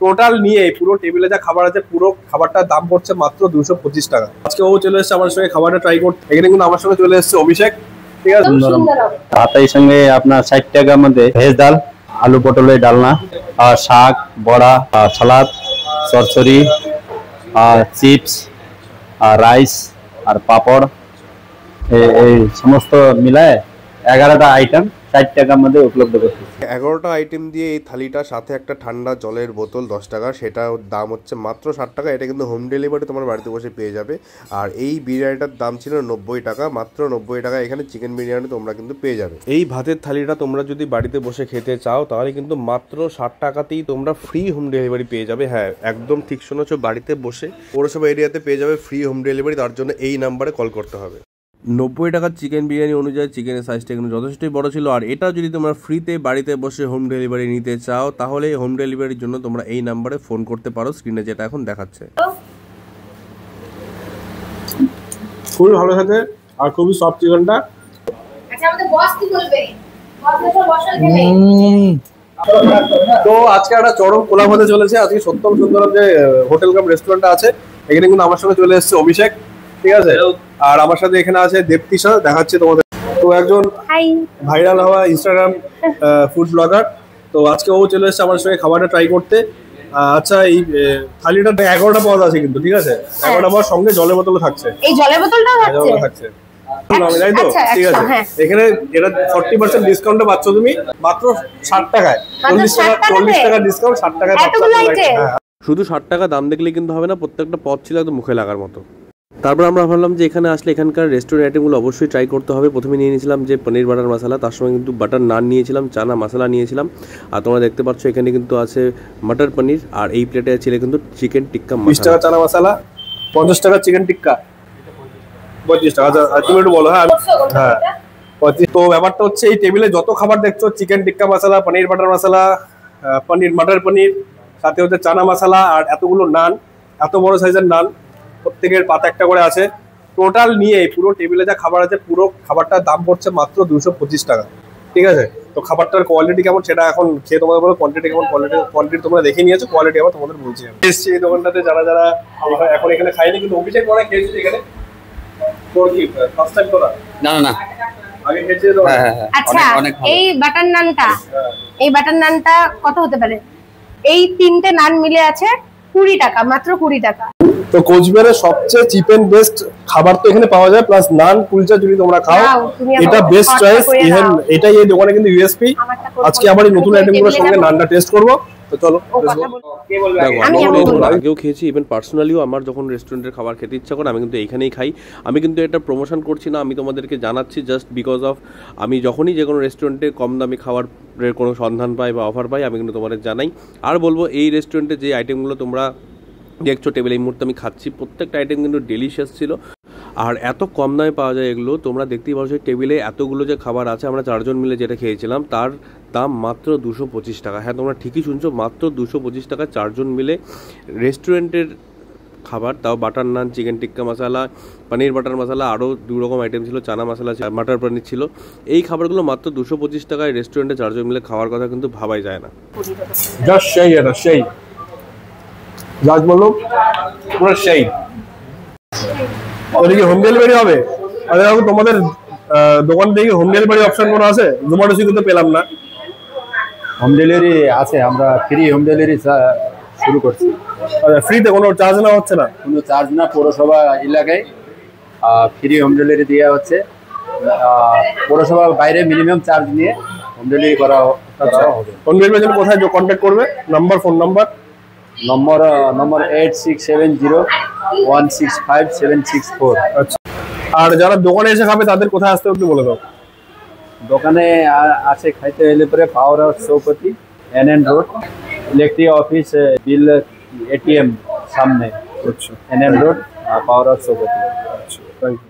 Total নিয়ে পুরো টেবিলে যা খাবার আছে পুরো খাবারটার দাম পড়ছে মাত্র 225 টাকা। আজকে ও চলে এসেছে আমার সঙ্গে খাবারটা ট্রাই করতে। এখানে কিন্তু আমার সঙ্গে চলে এসেছে অভিষেক, ঠিক আছে। ভাতের সঙ্গে আপনার 60 টাকার মধ্যে ভেজ ডাল, আলু পটলের ডালনা, আর শাক, বড়া, সালাদ, সরসরি, চিপস, আর রাইস, আর পাপড়, এই সমস্ত মিলায় 11টা আইটেম 60 টাকার মধ্যে উপলব্ধ করতে। 11টা আইটেম দিয়ে এই থালিটার সাথে একটা ঠান্ডা জলের বোতল 10 টাকা, সেটার দাম হচ্ছে মাত্র 60 টাকা। এটা কিন্তু হোম ডেলিভারি তোমার বাড়িতে বসে পেয়ে যাবে। আর এই বিরিয়ানিটার দাম ছিল 90 টাকা, মাত্র 90 টাকা এখানে চিকেন বিরিয়ানি তোমরা কিন্তু পেয়ে যাবে। এই ভাতের থালিটা তোমরা যদি বাড়িতে বসে খেতে চাও তাহলে কিন্তু মাত্র 60 টাকাতেই তোমরা ফ্রি হোম ডেলিভারি পেয়ে যাবে। হ্যাঁ, একদম ঠিক শুনেছো, বাড়িতে বসে পৌরসভা এরিয়াতে পেয়ে যাবে ফ্রি হোম ডেলিভারি। তার জন্য এই নাম্বারে কল করতে হবে। 90 টাকার চিকেন বিরিয়ানি অনুযায়ী চিকেনের সাইজটা কিন্তু যথেষ্টই বড় ছিল। আর এটা যদি তোমরা ফ্রিতে বাড়িতে বসে হোম ডেলিভারি নিতে চাও তাহলে হোম ডেলিভারির জন্য তোমরা এই নাম্বারে ফোন করতে পারো, স্ক্রিনে যেটা এখন দেখাচ্ছে। খুবই ভালো খেতে আর খুবই সফট চিকেনটা। আচ্ছা, আমাদের বস কি বলবে? তো আজকে একটা চরম কোলাপ হতে চলেছে। আজকে সত্যম সুন্দরম যে হোটেল কাম রেস্টুরেন্টটা আছে, এখানে কিন্তু আমার সঙ্গে চলে এসেছে অভিষেক, ঠিক আছে। আর আমার সাথে এখানে আছে দেবতিশা, দেখাচ্ছে তোমাদের। তো একজন ভাইরাল হওয়া ইনস্টাগ্রাম ফুড ব্লগার। তো আজকে ও চলে এসেছে আমার সঙ্গে খাবারটা ট্রাই করতে। আচ্ছা, এই থালিটা 11টা পদ আছে কিন্তু, ঠিক আছে। 11টা পদ সঙ্গে জলের বোতল থাকছে। এই জলের বোতলটা থাকছে, তাই তো? ঠিক আছে। এখানে এটা 40% ডিসকাউন্টে পাচ্ছ তুমি মাত্র 60 টাকায়। 40 টাকা ডিসকাউন্ট, 60 টাকায়। শুধু 60 টাকা দাম দেখলে কিন্তু হবে না, প্রত্যেকটা পদ ছিল একদম মুখে লাগার মতো। তারপর আমরা ভাবলাম যে এখানে আসলে এখানকার রেস্টুরেন্ট আইটেমগুলো অবশ্যই ট্রাই করতে হবে। প্রথমে নিয়ে নিয়েছিলাম যে পনির বাটার মশলা, তার সঙ্গে কিন্তু বাটার নান নিয়েছিলাম, চানা মশলা নিয়েছিলাম। আর তোমরা দেখতে পাচ্ছ এখানে কিন্তু আছে মটর পনির। আর এই প্লেটে ছিল কিন্তু চিকেন টিক্কা মশলা। 20 টাকা চানা মশলা, 50 টাকা চিকেন টিক্কা, 25 টাকা। তুমি একটু বলো। হ্যাঁ, 25। তো ব্যাপারটা হচ্ছে এই টেবিলে যত খাবার দেখছো, চিকেন টিক্কা মশলা, পনির বাটার মশলা, পনির মটর পনির, সাথে হচ্ছে চানা মশলা, আর এতগুলো নান, এত বড় সাইজের নান, প্রত্যেকের পাতা একটা করে আছে। টোটাল নিয়ে পুরো টেবিলে যা খাবার আছে পুরো খাবারটার দাম পড়ছে মাত্র 225 টাকা, ঠিক আছে। তো খাবারটার কোয়ালিটি কেমন সেটা এখন খেয়ে তোমাদের বলো। কোয়ান্টিটি কেমন, কোয়ালিটি তোমরা দেখে নিয়েছো, কোয়ালিটি আবার তোমাদের বলছি। এসছি এই দোকানটাতে যারা যারা এখন এখানে খাইনি, কিন্তু অভিষেক মনে খেয়েছি এখানে। তোর কি ফার্স্ট টাইম তোরা? না না, আগে খেয়েছিস তো? আচ্ছা, এই বাটার নানটা, এই বাটার নানটা কত হতে পারে? এই তিনটে নান মিলে আছে 20 টাকা, মাত্র 20 টাকা। তো কোচবিহারের সবচেয়ে চিপ এন্ড বেস্ট খাবার তো এখানে পাওয়া যায়, প্লাস নান কুলচা যদি তোমরা খাও এটা বেস্ট চয়েস। ইভেন এটাই এই দোকানে কিন্তু ইউএসপি। আজকে আবার এই নতুন আইটেমগুলোর সঙ্গে নানটা টেস্ট করব। তো চলো। আগেও খেয়েছি, ইভেন পার্সোনালিও আমার যখন রেস্টুরেন্টের খাবার খেতে ইচ্ছা করে আমি কিন্তু এইখানেই খাই। আমি কিন্তু এটা প্রমোশন করছি না, আমি তোমাদেরকে জানাচ্ছি জাস্ট বিকজ অফ আমি যখনই যে কোনো রেস্টুরেন্টে কম দামি খাবারের কোনো সন্ধান পাই বা অফার পাই আমি কিন্তু তোমাদের জানাই। আর বলবো এই রেস্টুরেন্টে যে আইটেমগুলো তোমরা দেখছো টেবিল এই মুহূর্তে আমি খাচ্ছি, প্রত্যেকটা আইটেম কিন্তু ডেলিশিয়াস ছিল। আর এত কম দামে পাওয়া যায় এগুলো, তোমরা দেখতেই পাচ্ছ টেবিলে এতগুলো যে খাবার আছে। আমরা 4 জন মিলে যেটা খেয়েছিলাম তার দাম মাত্র 225 টাকা। হ্যাঁ, তোমরা ঠিকই শুনছো, মাত্র 225 টাকা 4 জন মিলে রেস্টুরেন্টের খাবার, তাও বাটার নান, চিকেন টিক্কা মশলা, পনির বাটার মশলা, আরও 2 রকম আইটেম ছিল, চানা মশলা, মটর পনির ছিল। এই খাবারগুলো মাত্র 225 টাকায় রেস্টুরেন্টে 4 জন মিলে খাওয়ার কথা কিন্তু ভাবাই যায় না। জাস্ট সেই এটা সেই জাজ বললো পুরো সেই। ওদিকে হোম ডেলিভারি হবে? আরে বাবু, তোমাদের দোকান থেকে হোম ডেলিভারি অপশন কোনো আছে? জোম্যাটো সুইগি তো পেলাম না। হোম ডেলিভারি আছে, আমরা ফ্রি হোম ডেলিভারি শুরু করছি। আচ্ছা, ফ্রিতে কোনো চার্জ না হচ্ছে না? কোনো চার্জ না, পৌরসভা এলাকায় ফ্রি হোম ডেলিভারি দেওয়া হচ্ছে। পৌরসভার বাইরে মিনিমাম চার্জ নিয়ে হোম ডেলিভারি করা হবে। হোম ডেলিভারির জন্য কোথায় কন্ট্যাক্ট করবে? Phone number 8670165764। আচ্ছা, আর যারা দোকানে এসে খাবে তাদের কোথায় আসতে একটু বলে দাও। দোকানে আসে খাইতে এলে পরে power house Chaupati, NN road, electric office, বিল ATM সামনে। আচ্ছা, NN road, power house Chaupati. আচ্ছা, থ্যাংক ইউ।